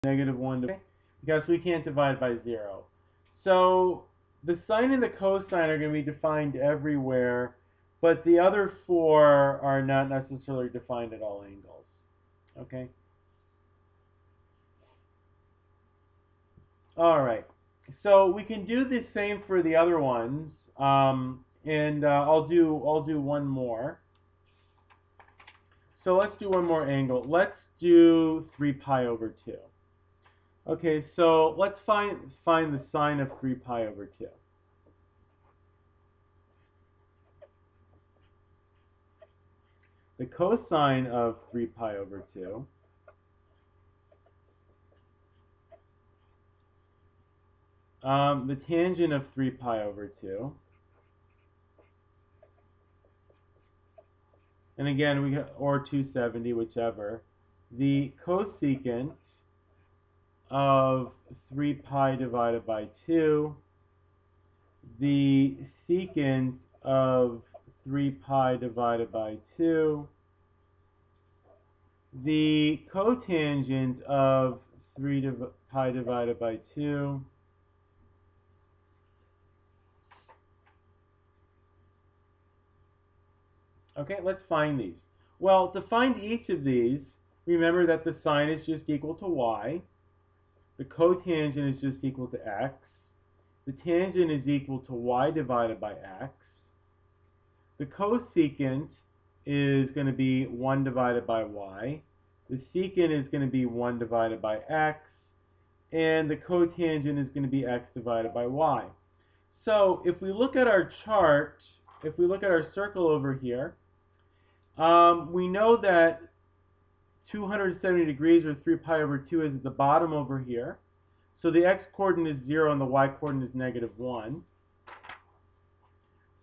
negative 1 because we can't divide by 0. So the sine and the cosine are going to be defined everywhere, but the other four are not necessarily defined at all angles. Okay? All right. So we can do the same for the other ones, and I'll do one more. So let's do one more angle. Let's do 3 pi over 2. Okay, so let's find the sine of 3 pi over 2. The cosine of 3 pi over 2. The tangent of 3 pi over 2. And again, we or 270, whichever. The cosecant of 3 pi divided by 2. The secant of 3 pi divided by 2. The cotangent of 3 pi divided by 2. Okay, let's find these. Well, to find each of these, remember that the sine is just equal to y. The cotangent is just equal to x. The tangent is equal to y divided by x. The cosecant is going to be 1 divided by y. The secant is going to be 1 divided by x. And the cotangent is going to be x divided by y. So if we look at our chart, if we look at our circle over here, we know that 270 degrees, or 3 pi over 2, is at the bottom over here. So the x-coordinate is 0 and the y-coordinate is negative 1.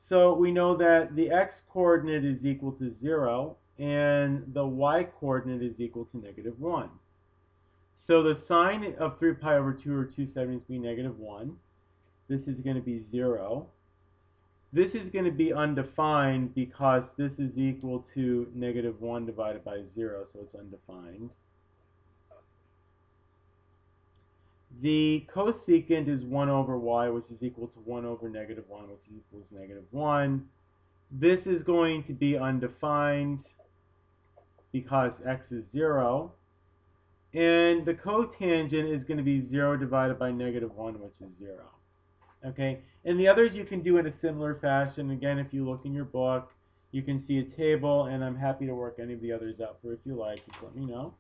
So we know that the x-coordinate is equal to 0 and the y-coordinate is equal to negative 1. So the sine of 3 pi over 2, or 270, is going to be negative 1. This is going to be 0. This is going to be undefined because this is equal to negative 1 divided by 0, so it's undefined. The cosecant is 1 over y, which is equal to 1 over negative 1, which equals negative 1. This is going to be undefined because x is 0. And the cotangent is going to be 0 divided by negative 1, which is 0. Okay, and the others you can do in a similar fashion. Again, if you look in your book, you can see a table, and I'm happy to work any of the others out for if you like. Just let me know.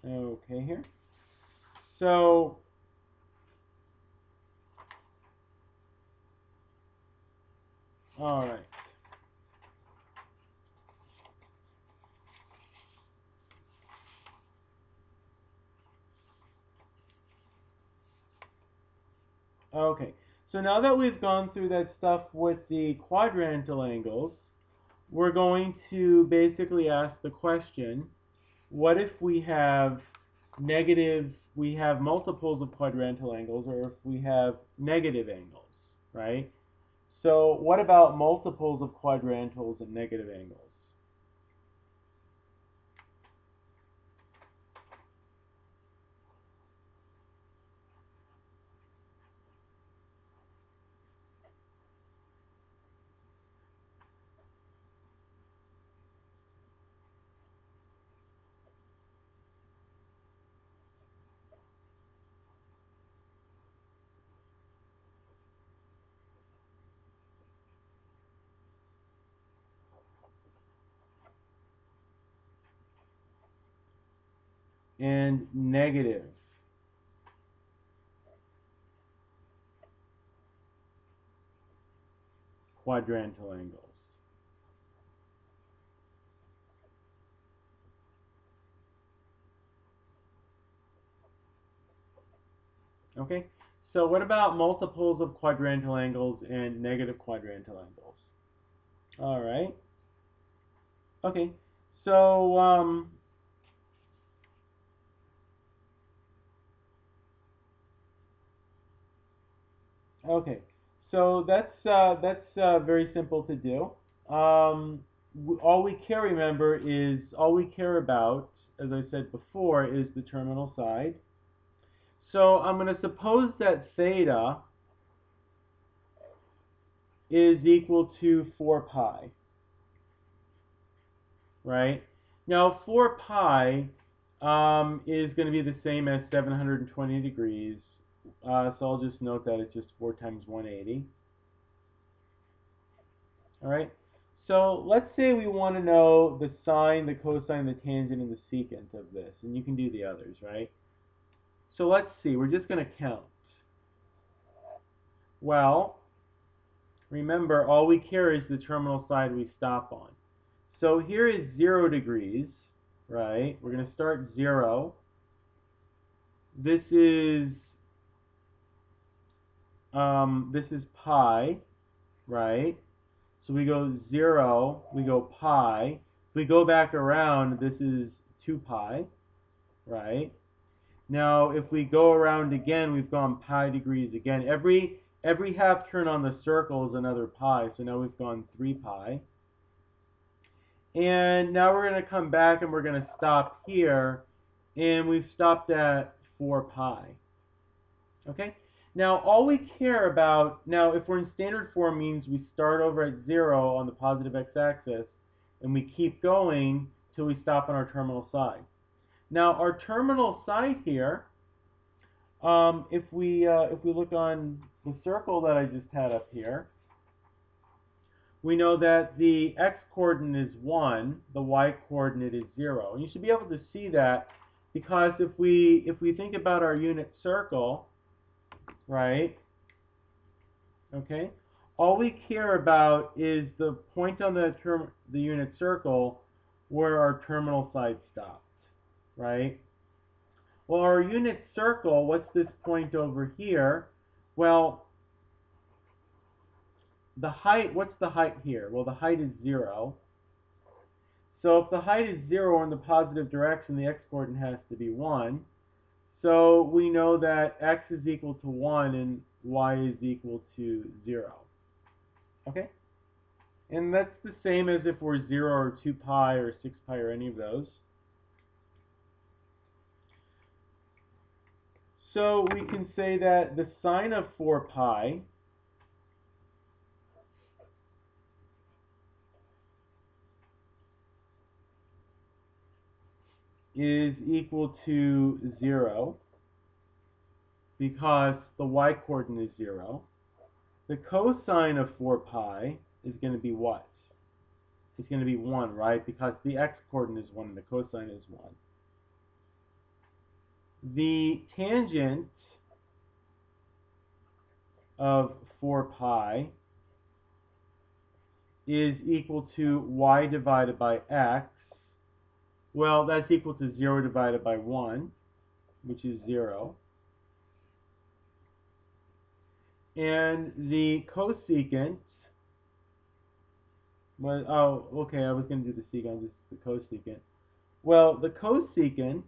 Okay, here. So, all right. Okay, so now that we've gone through that stuff with the quadrantal angles, we're going to basically ask the question, what if we have multiples of quadrantal angles, or if we have negative angles, right? So what about multiples of quadrantals and negative angles? And negative quadrantal angles. Okay, so what about multiples of quadrantal angles and negative quadrantal angles? All right. Okay, so okay, so that's very simple to do. all we care, remember, is all we care about, as I said before, is the terminal side. So I'm going to suppose that theta is equal to 4 pi, right? Now 4 pi is going to be the same as 720 degrees, so I'll just note that it's just 4 times 180. All right. So let's say we want to know the sine, the cosine, the tangent, and the secant of this, and you can do the others, right? So let's see. We're just going to count. Well, remember, all we care is the terminal side we stop on. So here is 0 degrees, right? We're going to start 0. This is pi, right? So we go 0, we go pi. If we go back around, this is 2 pi, right? Now, if we go around again, we've gone pi degrees again. Every half turn on the circle is another pi, so now we've gone 3 pi. And now we're going to come back and we're going to stop here, and we've stopped at 4 pi. Okay? Now, all we care about, now if we're in standard form, means we start over at 0 on the positive x-axis, and we keep going till we stop on our terminal side. Now, our terminal side here, if we look on the circle that I just had up here, we know that the x-coordinate is 1, the y-coordinate is 0. And you should be able to see that because if we think about our unit circle, right, okay, all we care about is the point on the unit circle where our terminal side stopped, right? Well, our unit circle, what's this point over here? Well, the height, what's the height here? Well, the height is 0. So if the height is 0 in the positive direction, the x-coordinate has to be 1. So we know that x is equal to 1 and y is equal to 0. Okay? And that's the same as if we're 0 or 2 pi or 6 pi or any of those. So we can say that the sine of 4 pi is equal to 0 because the y-coordinate is 0. The cosine of 4 pi is going to be what? It's going to be 1, right? Because the x-coordinate is 1 and the cosine is 1. The tangent of 4 pi is equal to y divided by x. Well, that's equal to 0 divided by 1, which is 0. And the cosecant was, oh, okay, I was going to do the secant, just the cosecant. Well, the cosecant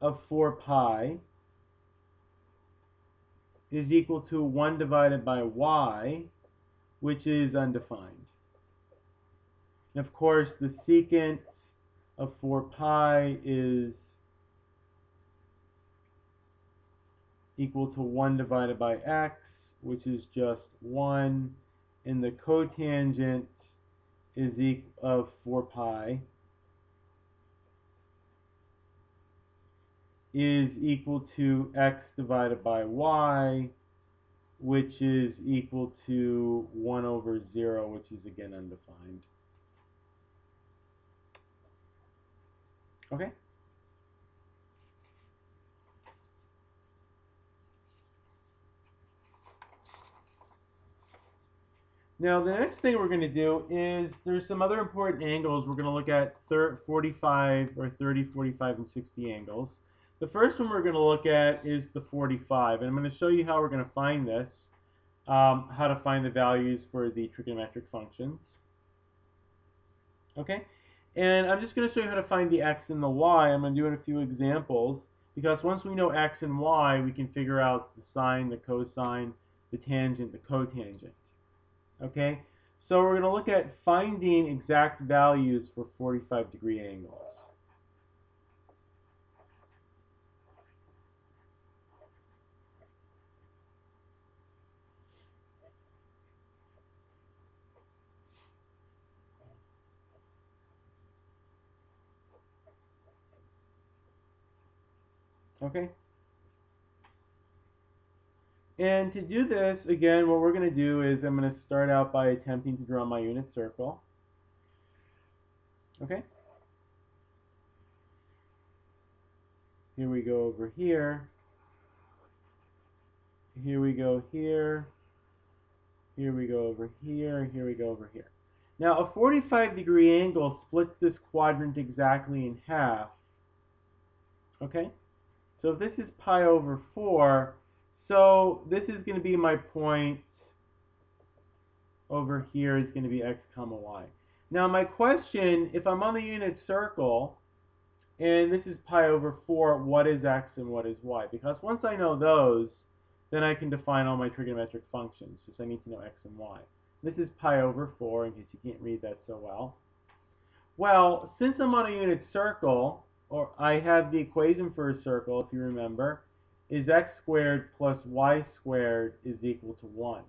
of 4 pi is equal to 1 divided by y, which is undefined. And of course, the secant of 4 pi is equal to 1 divided by x, which is just 1, and the cotangent is of 4 pi is equal to x divided by y, which is equal to 1 over 0, which is again undefined. Okay? Now, the next thing we're going to do is there's some other important angles. We're going to look at 45 or 30, 45, and 60 angles. The first one we're going to look at is the 45, and I'm going to show you how we're going to find this, how to find the values for the trigonometric functions. Okay? And I'm just going to show you how to find the x and the y. I'm going to do it in a few examples, because once we know x and y, we can figure out the sine, the cosine, the tangent, the cotangent. Okay, So we're going to look at finding exact values for 45-degree angles. Okay? And to do this, again, what we're going to do is I'm going to start out by attempting to draw my unit circle. Okay? Here we go over here. Here we go here. Here we go over here. Here we go over here. Now, a 45-degree angle splits this quadrant exactly in half. Okay? So if this is pi over 4, so this is going to be my point over here is going to be x comma y. Now my question, if I'm on the unit circle, and this is pi over 4, what is x and what is y? Because once I know those, then I can define all my trigonometric functions, just I need to know x and y. This is pi over 4, in case you can't read that so well. Well, since I'm on a unit circle, or I have the equation for a circle, if you remember, is x squared plus y squared is equal to 1.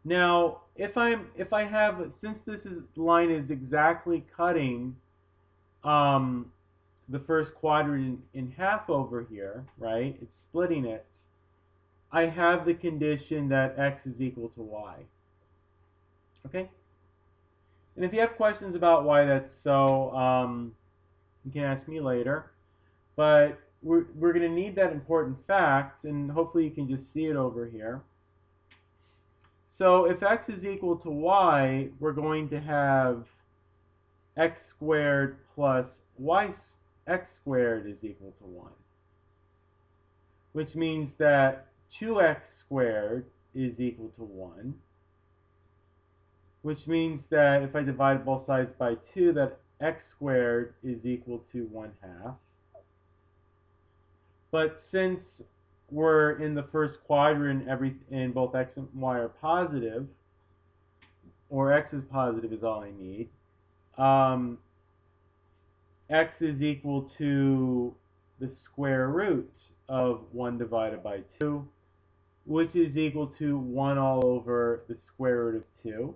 Now, since line is exactly cutting the first quadrant in half over here, right? It's splitting it. I have the condition that x is equal to y. Okay? And if you have questions about why that's so, you can ask me later. But we're going to need that important fact, and hopefully you can just see it over here. So if x is equal to y, we're going to have x squared plus x squared is equal to 1. Which means that 2x squared is equal to 1. Which means that if I divide both sides by 2, that x squared is equal to 1/2. But since we're in the first quadrant and both x and y are positive, or x is positive is all I need, x is equal to the square root of 1 divided by 2, which is equal to 1 all over the square root of 2,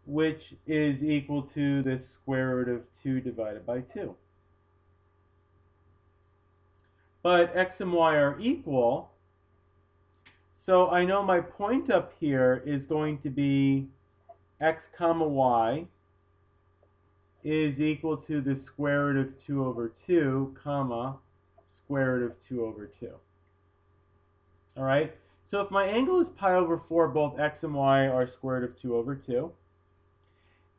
which is equal to the square root of 2 divided by 2. But x and y are equal, so I know my point up here is going to be x comma y is equal to the square root of 2 over 2, comma, square root of 2 over 2. Alright, so if my angle is pi over 4, both x and y are square root of 2 over 2.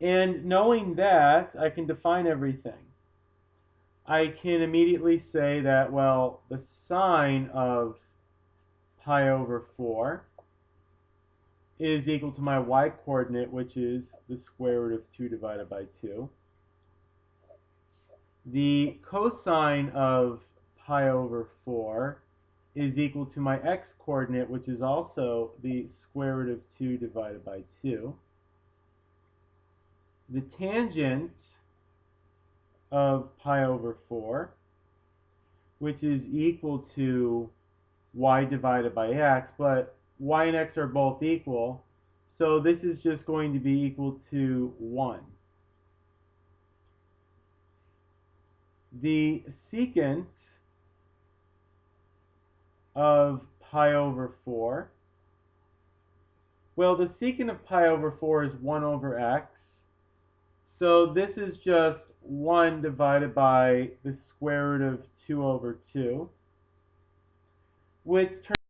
And knowing that, I can define everything. I can immediately say that, well, the sine of pi over 4 is equal to my y-coordinate, which is the square root of 2 divided by 2. The cosine of pi over 4 is equal to my x-coordinate, which is also the square root of 2 divided by 2. The tangent of pi over 4, which is equal to y divided by x, but y and x are both equal, so this is just going to be equal to 1. The secant of pi over 4, well, the secant of pi over 4 is 1 over x, so this is just 1 divided by the square root of 2 over 2, which turns